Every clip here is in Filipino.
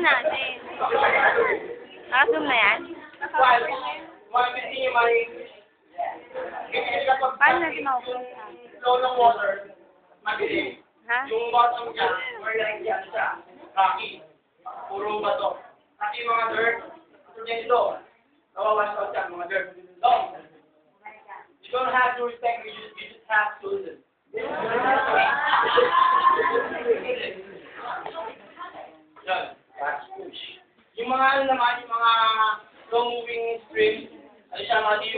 natin. Naka-zoom na yan? Paano natin makupunta? Flow ng water, madilim. Ha? Yung bottom niya, more like yan siya. Rocky. Puro bato. Kasi yung mga dirt, ito. Nawawash out yan, mga dirt. So, you don't have to respect, you just have to listen. Yan. Yung mga ano naman, yung mga slow-moving stream, ano siya, mati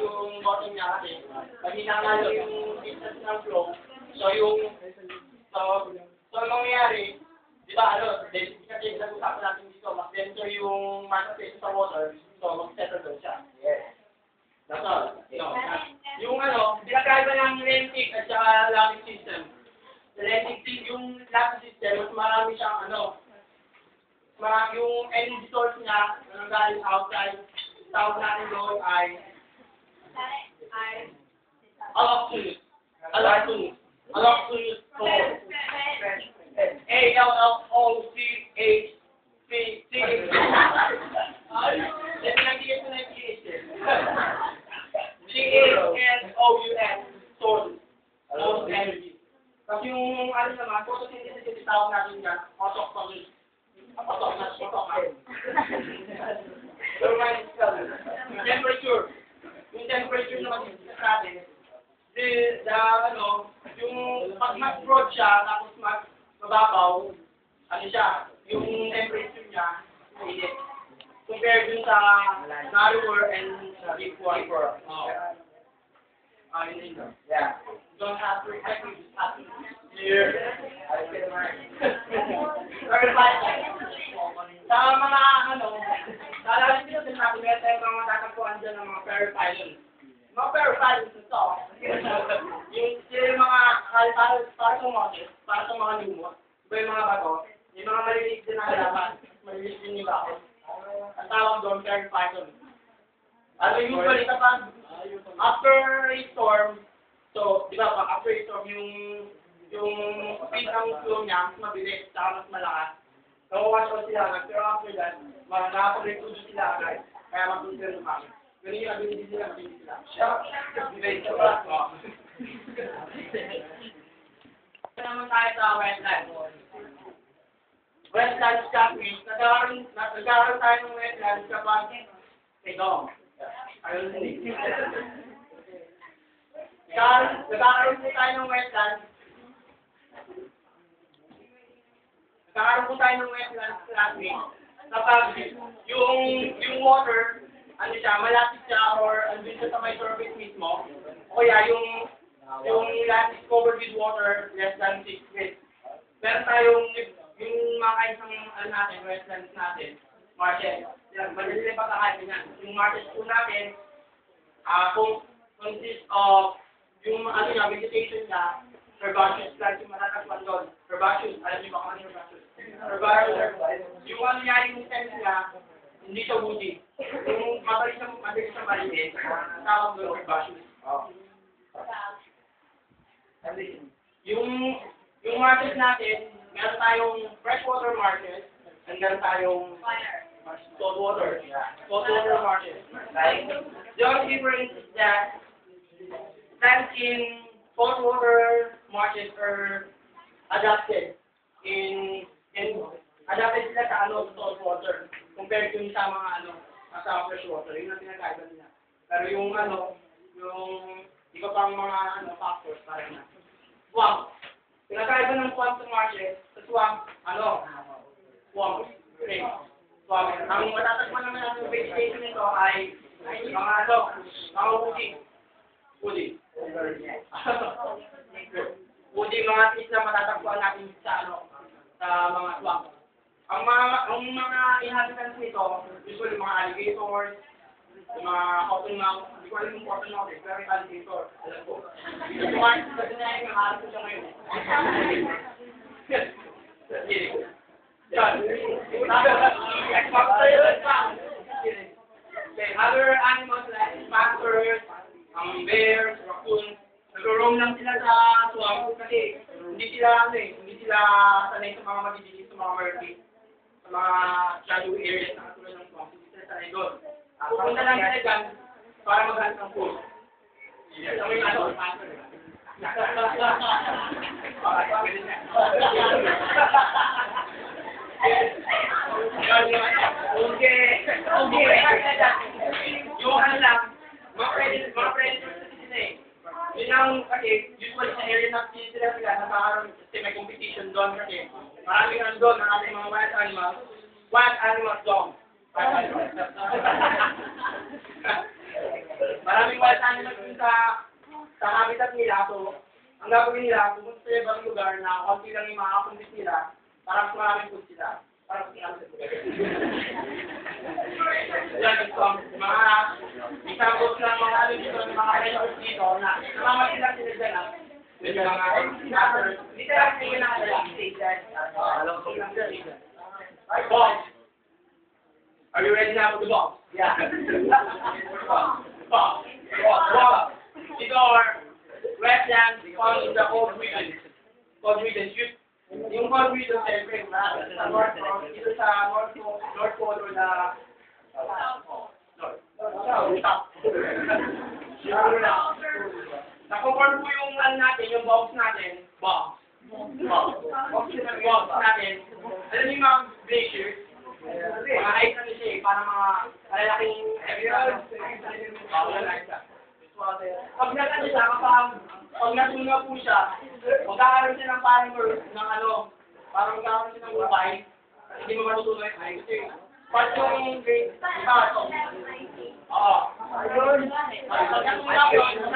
yung bottom niya kasi. Pag hinangalo yung distance ng flow, so ang mangyayari, di ba, kasi nag-usapan natin dito, mas denser yung surface sa water, so mag-settle doon siya. Yes. That's all. Yung pinagkaiba ng lentic at saka lamic system. Sa lentic, yung lamic system, mas marami siyang yung energy source niya, na nanggaling outside, tawag natin doon ay alloxunus. Alloxunus source. A-L-L-O-C-H-C-C. C-H-N-O-U-S source. Source energy. Kasi yung naman, photosynthesis yung tawag natin dyan, autochthonous. Temperature. Yung temperature naman natin, yung pag mas broad siya, tapos mas mababaw, yung temperature niya, init. Compared dun sa narrower and deep water. Yeah. You don't have to respect, you just have to hear. Sa mga naalala nyo din natin, meron tayong mga matatagpuan dyan ng mga peripylon. Mga peripylon ito, yung mga para sa mga lumot, iba yung mga bato, yung mga maliliit din na halaman, maliliit din yung bakit. Ang tawag doon, peripylon. Usually kapag after a storm, so, di ba, after a storm, yung speed ng flow niya, mas mabilis, saka mas malakas. Nawawash out sila agad, pero after that, nakapag-reproduce sila agad, kaya mag-filter lumamit. Ganun yung ability sila, mabilis sila. Debate sa pala. Ito naman tayo sa wetland. Wetland stockings, nagkaroon tayo ng wetland kapag ito. Ayun din. Nagkakaroon po tayo ng wetland. Nagkakaroon po tayo ng wetland stockings kapag yung water, malapit siya or andun siya sa may surface mismo. O kaya yung land is covered with water less than 6 feet. Meron tayong yung mga isang wetlands natin, marshes. Madali lang pagkakain niyan. Yung marshes po natin, consist of yung vegetation niya, herbaceous plants yung matatagpuan doon. Herbaceous, alam niyo ba kung ano yung herbaceous? Herbaceous, yung yung stems niya, hindi siya woody. Yung mabilis na maliit, tawag doon herbaceous. Yung marshes natin, meron tayong freshwater marshes, and meron tayong saltwater marshes. The only difference is that plants in saltwater marshes are adapted sila sa saltwater compared to sa mga sa freshwater. Yun ang pinagkaiba nila. Pero yung iba pang mga factors para na. Swamp. Pinagkaiba ng swamp sa marshes, sa swamp, swamp. Okay. Swamp. Ang matatagpuan naman ng vegetation nito ay mga woody. Woody, mga trees na matatagpuan natin sa mga swamp. Ang mga inhabitants nito, usually mga alligators, mga cottonmouth, hindi ko alam yung cottonmouth pero yung alligator, alam ko. Yung mga kasi na yung harap ko siya ngayon. Other animals like panthers, bears, raccoons, nag-roam lang sila sa swamp kasi hindi sila sanay sa mga madidilis, sa mga murky. sa mga shadow areas na katulad ng swamp, hindi sila sanay doon. Pupunta lang sila dyan para maghanap ng food. Sa may ano, yung ano lang, mga predators kasi sila eh. Yun ang, kasi, usually sa area na sila nagkakaroon kasi may competition doon kasi maraming ano doon, maraming mga wild animals doon. Maraming wild animals dun sa habitat nila, so, ang gagawin nila, pumunta sa ibang lugar na konti lang yung makakakumpit nila, para mas maraming food sila. Para mas maraming food. Yan, ito, mga examples ng mga ano dito, mga resorts dito, na namamatid lang sila dyan, yung mga snappers. Dito lang sila yung nakadala. Boss! Are you ready now for the boss? Yeah. Boss! These are wetlands found in the cold regions. Cold regions. Yung cold regions, siyempre, sa North Pole, dito sa North Pole or na na-conform po yung ano natin, yung box natin, box natin. Alam niyo yung mga glaciers? Mga ice na siya eh, parang mga malalaking pag nagano siya, pag natuna po siya, magkakaroon siya ng parang parang magkakaroon siya ng ulay, hindi mo matutunan yung ice. Kasi, part yung bato. Oo. Pag natuna po yun,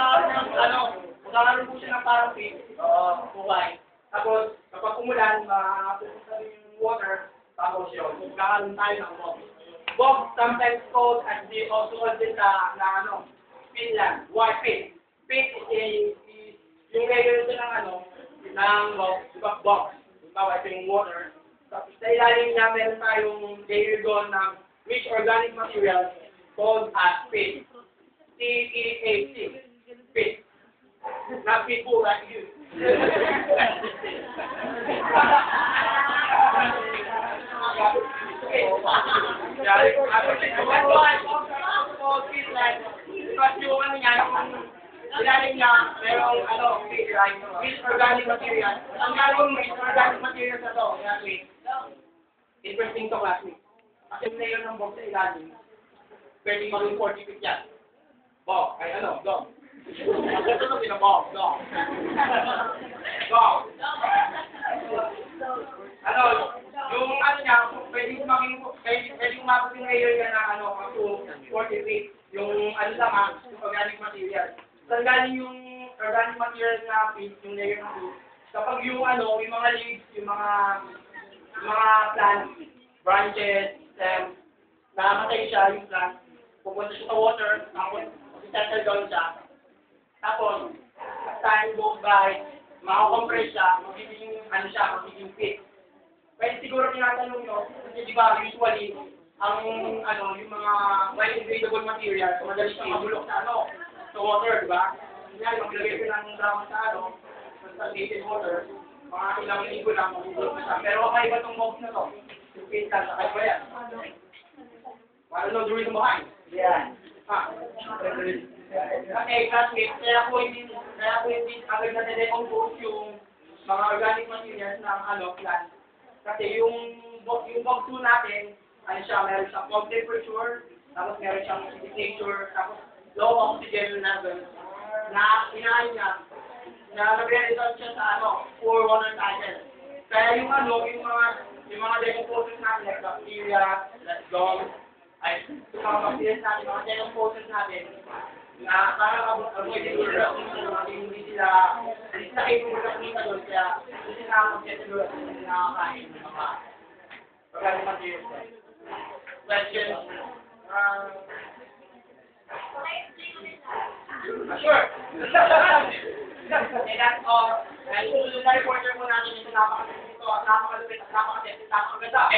magkakaroon po siya ng parang pit, ulay. Tapos, kapag umulan, mapupunta rin yung water, tapos yun, magkakaroon tayo ng box. Box, sometimes called as the also called din na Finland. Why pit? Pit is yung layer ito ng box. Ito yung water. Tapos sa ilalim niya, meron tayong layer doon ng rich organic material called as pit. P-E-A-T. Pit. Not people like you. Kasi yung ano niya, ilalim niya, merong rich organic material. Ang galong rich organic material na to, classmate. Interesting to, classmate. Kasi yung layer ng box sa ilalim, pwede maging 40 feet yan. Box, ay dog. Ang ganda na pinabog, dog. Dog. Yung niya, pwede umabot yung layer niya na up to 40 feet. Yung yung organic material. Saan galing yung organic material na feed, yung layer ng feed? Kapag yung mga leaves, yung mga plants, branches, stems, nakamatay siya yung plant, pupunta siya sa water, tapos settle down siya. Tapos, as time goes by, makakompress siya, magiging fit. Pwede siguro tinatanong nyo, kasi di ba usually, yung mga biodegradable materials, madali siyang mabulok sa water, di ba? Yan, maglagay ko ng drama sa stagnant water, mga ilang linggo lang, mabulok na siya. Pero kakaiba itong box na to, yung fit lang, kakaiba yan. I don't know the reason behind. Yeah. Kasi classmates, kaya po hindi agad na decompose yung mga organic materials ng plant. Kasi yung box 2 natin, meron siyang cold temperature, tapos meron siyang acidic nature, tapos low oxygen level, na inahin niya, na nagre-result siya sa poor water cycle. Kaya yung mga decomposers natin, like bacteria, like dogs, yung mga bacteria natin, mga decomposers natin, na parang avoidable hindi sila capable na kumita doon, kaya hindi sila mag-settle doon, hindi nakakain ng mga organic materials. Questions? Sure. Okay, that's all. And susunod na reporter po natin ito, napakalupit at napakaganda.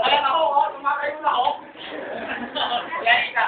Ayan ako, tumatayo na ako. Yan, ika.